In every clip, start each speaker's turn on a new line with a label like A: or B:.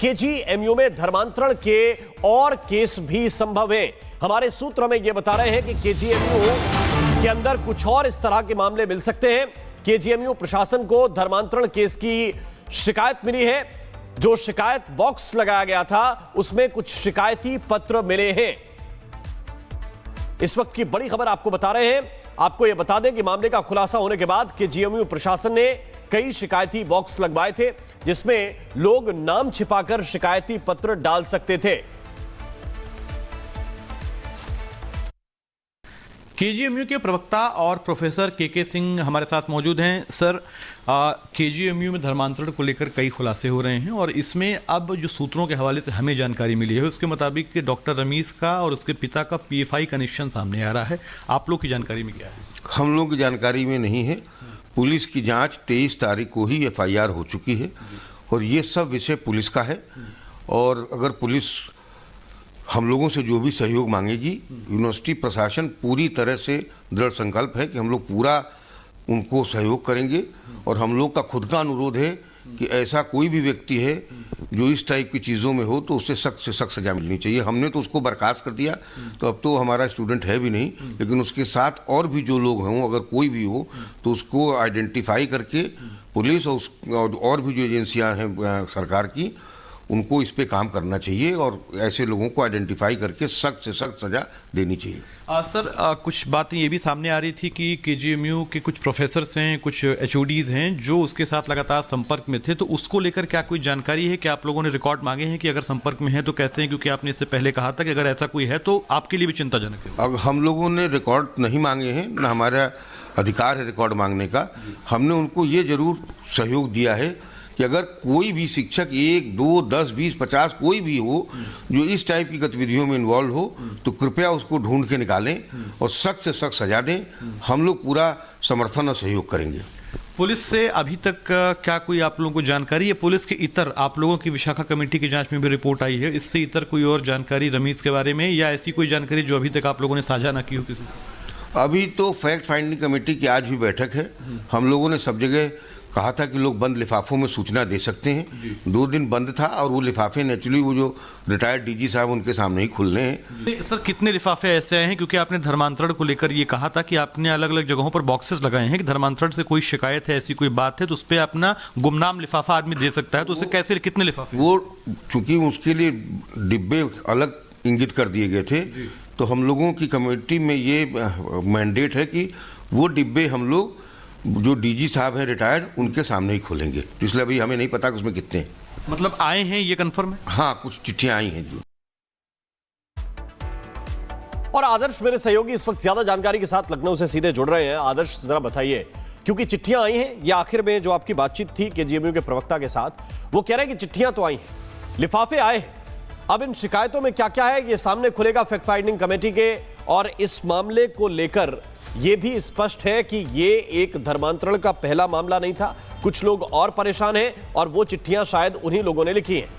A: KGMU में धर्मांतरण के और केस भी संभव है। हमारे सूत्र हमें यह बता रहे हैं कि केजीएमयू के अंदर कुछ और इस तरह के मामले मिल सकते हैं। केजीएमयू प्रशासन को धर्मांतरण केस की शिकायत मिली है। जो शिकायत बॉक्स लगाया गया था उसमें कुछ शिकायती पत्र मिले हैं। इस वक्त की बड़ी खबर आपको बता रहे हैं। आपको यह बता दें कि मामले का खुलासा होने के बाद केजीएमयू प्रशासन ने कई शिकायती बॉक्स लगवाए थे जिसमें लोग नाम छिपाकर शिकायती पत्र डाल सकते थे।
B: केजीएमयू के प्रवक्ता और प्रोफेसर के सिंह हमारे साथ मौजूद हैं। सर, केजीएमयू में धर्मांतरण को लेकर कई खुलासे हो रहे हैं और इसमें अब जो सूत्रों के हवाले से हमें जानकारी मिली है उसके मुताबिक डॉक्टर रमीज का और उसके पिता का पीएफआई कनेक्शन सामने आ रहा है। आप लोग की जानकारी में क्या है?
C: हम लोग की जानकारी में नहीं है। पुलिस की जांच 23 तारीख को ही एफआईआर हो चुकी है और ये सब विषय पुलिस का है। और अगर पुलिस हम लोगों से जो भी सहयोग मांगेगी, यूनिवर्सिटी प्रशासन पूरी तरह से दृढ़ संकल्प है कि हम लोग पूरा उनको सहयोग करेंगे। और हम लोग का खुद का अनुरोध है कि ऐसा कोई भी व्यक्ति है जो इस टाइप की चीज़ों में हो तो उससे सख्त से सख्त सजा मिलनी चाहिए। हमने तो उसको बर्खास्त कर दिया, तो अब तो हमारा स्टूडेंट है भी नहीं, लेकिन उसके साथ और भी जो लोग हों, अगर कोई भी हो तो उसको आइडेंटिफाई करके पुलिस और भी जो एजेंसियां हैं सरकार की, उनको इस पे काम करना चाहिए और ऐसे लोगों को आइडेंटिफाई करके सख्त से सख्त सजा देनी चाहिए।
B: सर, कुछ बातें ये भी सामने आ रही थी कि केजीएमयू के कुछ प्रोफेसर्स हैं, कुछ एचओडीज हैं जो उसके साथ लगातार संपर्क में थे, तो उसको लेकर क्या कोई जानकारी है कि आप लोगों ने रिकॉर्ड मांगे हैं कि अगर संपर्क में है तो कैसे हैं? क्योंकि आपने इससे पहले कहा था कि अगर ऐसा कोई है तो आपके लिए भी चिंताजनक है।
C: अब हम लोगों ने रिकॉर्ड नहीं मांगे हैं, न हमारा अधिकार है रिकॉर्ड मांगने का। हमने उनको ये जरूर सहयोग दिया है कि अगर कोई भी शिक्षक 1, 2, 10, 20, 50 कोई भी हो जो इस टाइप की गतिविधियों में इन्वॉल्व हो तो कृपया उसको ढूंढ के निकालें और सख्त से सख्त सजा दें। हम लोग पूरा समर्थन और सहयोग करेंगे।
B: पुलिस से अभी तक क्या कोई आप लोगों को जानकारी है? पुलिस के इतर आप लोगों की विशाखा कमेटी की जांच में भी रिपोर्ट आई है, इससे इतर कोई और जानकारी रमीज के बारे में या ऐसी कोई जानकारी जो अभी तक आप लोगों ने साझा ना की हो किसी से?
C: अभी तो फैक्ट फाइंडिंग कमेटी की आज भी बैठक है। हम लोगों ने सब जगह कहा था कि लोग बंद लिफाफों में सूचना दे सकते हैं। 2 दिन बंद था और वो लिफाफे नेचुरली वो जो रिटायर्ड डीजी साहब उनके सामने ही खुलने हैं।
B: सर, कितने लिफाफे ऐसे आए हैं? क्योंकि आपने धर्मांतरण को लेकर ये कहा था कि आपने अलग अलग जगहों पर बॉक्सेस लगाए हैं कि धर्मांतरण से कोई शिकायत है, ऐसी कोई बात है तो उस पर अपना गुमनाम लिफाफा आदमी दे सकता है, तो उसे कैसे, कितने लिफाफे?
C: वो चूंकि उसके लिए डिब्बे अलग इंगित कर दिए गए थे, तो हम लोगों की कमेटी में ये मैंडेट है कि वो डिब्बे हम लोग जो डीजी साहब हैं रिटायर्ड उनके सामने ही खोलेंगे। इसलिए अभी हमें नहीं पता कि उसमें कितने
B: मतलब आए हैं, ये कंफर्म है?
C: हाँ, कुछ चिट्ठियां आई हैं जो।
A: और आदर्श मेरे सहयोगी इस वक्त ज्यादा जानकारी के साथ लखनऊ से सीधे जुड़ रहे हैं। आदर्श, जरा बताइए, क्योंकि चिट्ठियां आई हैं, ये आखिर में जो आपकी बातचीत थी केजीएमयू के प्रवक्ता के साथ, वो कह रहे हैं कि चिट्ठियां तो आई हैं, लिफाफे आए हैं, अब इन शिकायतों में क्या क्या है ये सामने खुलेगा फैक्ट फाइंडिंग कमेटी के। और इस मामले को लेकर यह भी स्पष्ट है कि ये एक धर्मांतरण का पहला मामला नहीं था, कुछ लोग और परेशान हैं और वो चिट्ठियां शायद उन्हीं लोगों ने लिखी हैं।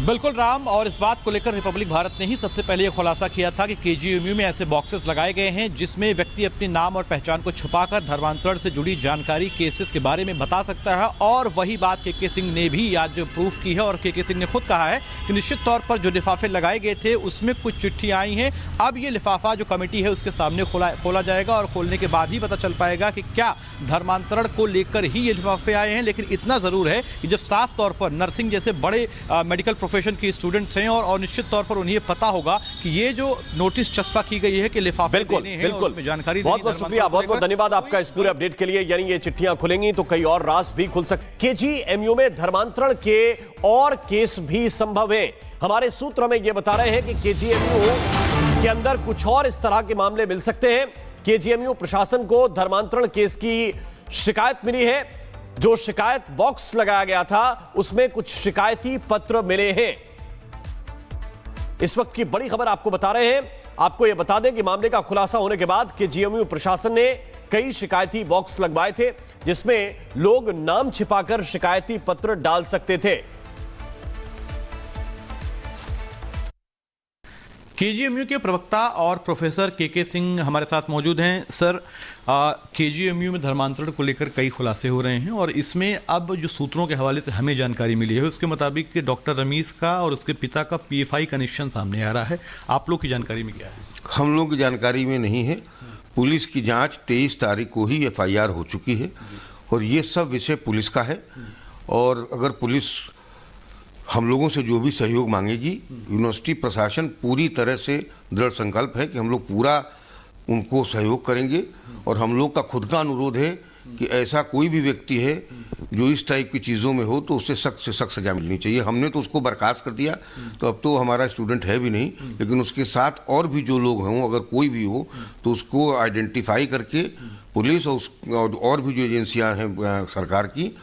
B: बिल्कुल राम, और इस बात को लेकर रिपब्लिक भारत ने ही सबसे पहले यह खुलासा किया था कि केजीएमयू में ऐसे बॉक्सेस लगाए गए हैं जिसमें व्यक्ति अपने नाम और पहचान को छुपाकर धर्मांतरण से जुड़ी जानकारी, केसेस के बारे में बता सकता है। और वही बात के सिंह ने भी आज जो प्रूफ की है और के सिंह ने खुद कहा है कि निश्चित तौर पर जो लिफाफे लगाए गए थे उसमें कुछ चिट्ठियां आई हैं। अब ये लिफाफा जो कमेटी है उसके सामने खोला जाएगा और खोलने के बाद ही पता चल पाएगा कि क्या धर्मांतरण को लेकर ही ये लिफाफे आए हैं। लेकिन इतना जरूर है कि जब साफ तौर पर नर्सिंग जैसे बड़े मेडिकल प्रोफेशन के स्टूडेंट्स हैं और निश्चित तौर पर उन्हें पता होगा कि ये जो नोटिस चस्पा की गई है कि लिफाफे देने हैं और उसमें जानकारी।
A: बहुत बहुत शुक्रिया, बहुत बहुत धन्यवाद आपका इस पूरे अपडेट के लिए। यानी ये चिट्ठियां खुलेंगी तो कई और राज भी खुल सकते। केजीएमयू में धर्मांतरण के और केस भी संभव है। हमारे सूत्र हमें यह बता रहे हैं कि केजीएमयू के अंदर कुछ और इस तरह के मामले मिल सकते हैं। केजीएमयू प्रशासन को धर्मांतरण केस की शिकायत मिली है। जो शिकायत बॉक्स लगाया गया था उसमें कुछ शिकायती पत्र मिले हैं। इस वक्त की बड़ी खबर आपको बता रहे हैं। आपको यह बता दें कि मामले का खुलासा होने के बाद केजीएमयू प्रशासन ने कई शिकायती बॉक्स लगवाए थे जिसमें लोग नाम छिपाकर शिकायती पत्र डाल सकते थे।
B: केजीएमयू के प्रवक्ता और प्रोफेसर के सिंह हमारे साथ मौजूद हैं। सर, केजीएमयू में धर्मांतरण को लेकर कई खुलासे हो रहे हैं और इसमें अब जो सूत्रों के हवाले से हमें जानकारी मिली है उसके मुताबिक डॉक्टर रमीज का और उसके पिता का पीएफआई कनेक्शन सामने आ रहा है। आप लोग की जानकारी में क्या है?
C: हम लोग की जानकारी में नहीं है। पुलिस की जांच 23 तारीख को ही एफआईआर हो चुकी है और ये सब विषय पुलिस का है। और अगर पुलिस हम लोगों से जो भी सहयोग मांगेगी, यूनिवर्सिटी प्रशासन पूरी तरह से दृढ़ संकल्प है कि हम लोग पूरा उनको सहयोग करेंगे। और हम लोग का खुद का अनुरोध है कि ऐसा कोई भी व्यक्ति है जो इस टाइप की चीज़ों में हो तो उससे सख्त से सख्त सजा मिलनी चाहिए। हमने तो उसको बर्खास्त कर दिया, तो अब तो हमारा स्टूडेंट है भी नहीं, लेकिन उसके साथ और भी जो लोग हों, अगर कोई भी हो तो उसको आइडेंटिफाई करके पुलिस और भी जो एजेंसियां हैं सरकार की,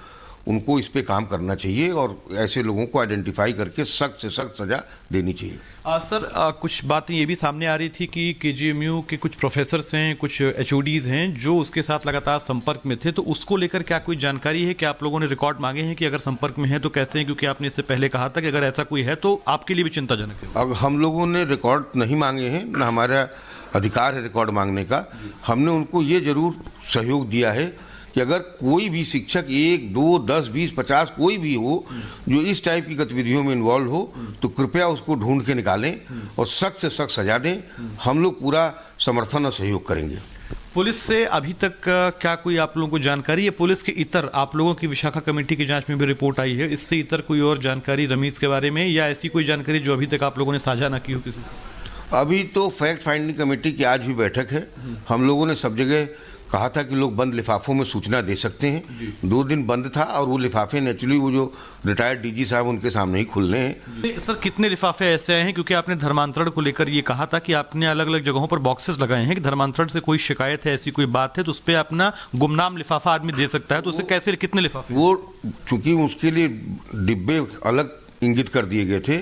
C: उनको इस पे काम करना चाहिए और ऐसे लोगों को आइडेंटिफाई करके सख्त से सख्त सजा देनी चाहिए।
B: सर, कुछ बातें ये भी सामने आ रही थी कि केजीएमयू के कुछ प्रोफेसर्स हैं, कुछ एचओडीज हैं जो उसके साथ लगातार संपर्क में थे, तो उसको लेकर क्या कोई जानकारी है कि आप लोगों ने रिकॉर्ड मांगे हैं कि अगर संपर्क में है तो कैसे हैं? क्योंकि आपने इससे पहले कहा था कि अगर ऐसा कोई है तो आपके लिए भी चिंताजनक है।
C: अब हम लोगों ने रिकॉर्ड नहीं मांगे हैं, न हमारा अधिकार है रिकॉर्ड मांगने का। हमने उनको ये जरूर सहयोग दिया है कि अगर कोई भी शिक्षक 1, 2, 10, 20, 50 कोई भी हो जो इस टाइप की गतिविधियों में इन्वॉल्व हो तो कृपया उसको ढूंढ के निकालें और सख्त से सख्त सजा दें। हम लोग पूरा समर्थन और सहयोग करेंगे।
B: पुलिस से अभी तक क्या कोई आप लोगों को जानकारी है? पुलिस के इतर आप लोगों की विशाखा कमेटी की जांच में भी रिपोर्ट आई है, इससे इतर कोई और जानकारी रमीज के बारे में या ऐसी कोई जानकारी जो अभी तक आप लोगों ने साझा ना की हो किसी से?
C: अभी तो फैक्ट फाइंडिंग कमेटी की आज भी बैठक है। हम लोगों ने सब जगह कहा था कि लोग बंद लिफाफों में सूचना दे सकते हैं। 2 दिन बंद था और वो लिफाफे नेचुरली वो जो रिटायर्ड डीजी साहब उनके सामने ही खुलने हैं।
B: सर, कितने लिफाफे ऐसे आए हैं? क्योंकि आपने धर्मांतरण को लेकर ये कहा था कि आपने अलग अलग जगहों पर बॉक्सेस लगाए हैं कि धर्मांतरण से कोई शिकायत है, ऐसी कोई बात है तो उस पर अपना गुमनाम लिफाफा आदमी दे सकता है, तो उसे कैसे, कितने लिफाफे?
C: वो चूंकि उसके लिए डिब्बे अलग इंगित कर दिए गए थे,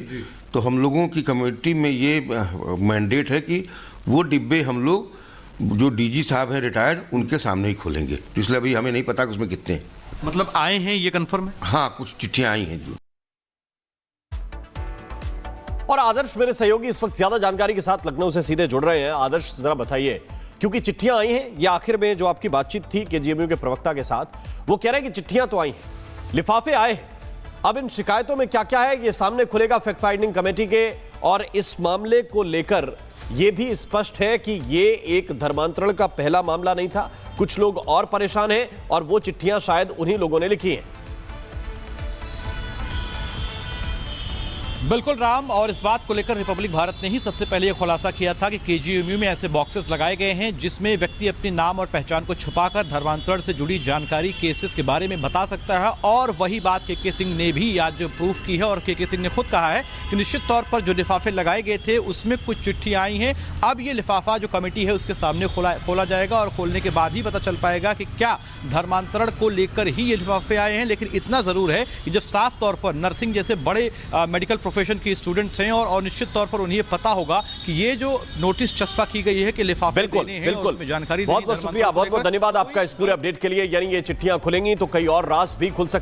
C: तो हम लोगों की कमेटी में ये मैंडेट है कि वो डिब्बे हम लोग जो डीजी साहब हैं रिटायर्ड उनके सामने ही खोलेंगे। इसलिए अभी हमें नहीं पता कि उसमें कितने
B: मतलब आए हैं, ये कंफर्म है?
C: हाँ, कुछ चिट्ठियां आई हैं जो।
A: और आदर्श मेरे सहयोगी इस वक्त ज्यादा जानकारी के साथ लखनऊ से सीधे जुड़ रहे हैं। आदर्श, जरा बताइए, क्योंकि चिट्ठियां आई हैं, ये आखिर में जो आपकी बातचीत थी केजीएमयू के प्रवक्ता के साथ, वो कह रहे हैं कि चिट्ठियां तो आई हैं, लिफाफे आए हैं, अब इन शिकायतों में क्या क्या है ये सामने खुलेगा फैक्ट फाइंडिंग कमेटी के। और इस मामले को लेकर यह भी स्पष्ट है कि ये एक धर्मांतरण का पहला मामला नहीं था, कुछ लोग और परेशान हैं और वो चिट्ठियां शायद उन्हीं लोगों ने लिखी हैं।
B: बिल्कुल राम, और इस बात को लेकर रिपब्लिक भारत ने ही सबसे पहले यह खुलासा किया था कि केजीएमयू में ऐसे बॉक्सेस लगाए गए हैं जिसमें व्यक्ति अपने नाम और पहचान को छुपाकर धर्मांतरण से जुड़ी जानकारी, केसेस के बारे में बता सकता है। और वही बात के सिंह ने भी आज प्रूफ की है और के सिंह ने खुद कहा है कि निश्चित तौर पर जो लिफाफे लगाए गए थे उसमें कुछ चिट्ठियां आई हैं। अब ये लिफाफा जो कमेटी है उसके सामने खोला जाएगा और खोलने के बाद ही पता चल पाएगा कि क्या धर्मांतरण को लेकर ही ये लिफाफे आए हैं। लेकिन इतना जरूर है कि जब साफ तौर पर नर्सिंग जैसे बड़े मेडिकल प्रोफेशन के स्टूडेंट्स हैं और निश्चित तौर पर उन्हें पता होगा कि ये जो नोटिस चस्पा की गई है कि लिफाफे देने हैं और उसमें जानकारी,
A: बहुत बहुत शुक्रिया, बहुत बहुत धन्यवाद आपका इस पूरे अपडेट के लिए। यानी ये चिट्ठियां खुलेंगी तो कई और राज भी खुल सकते हैं।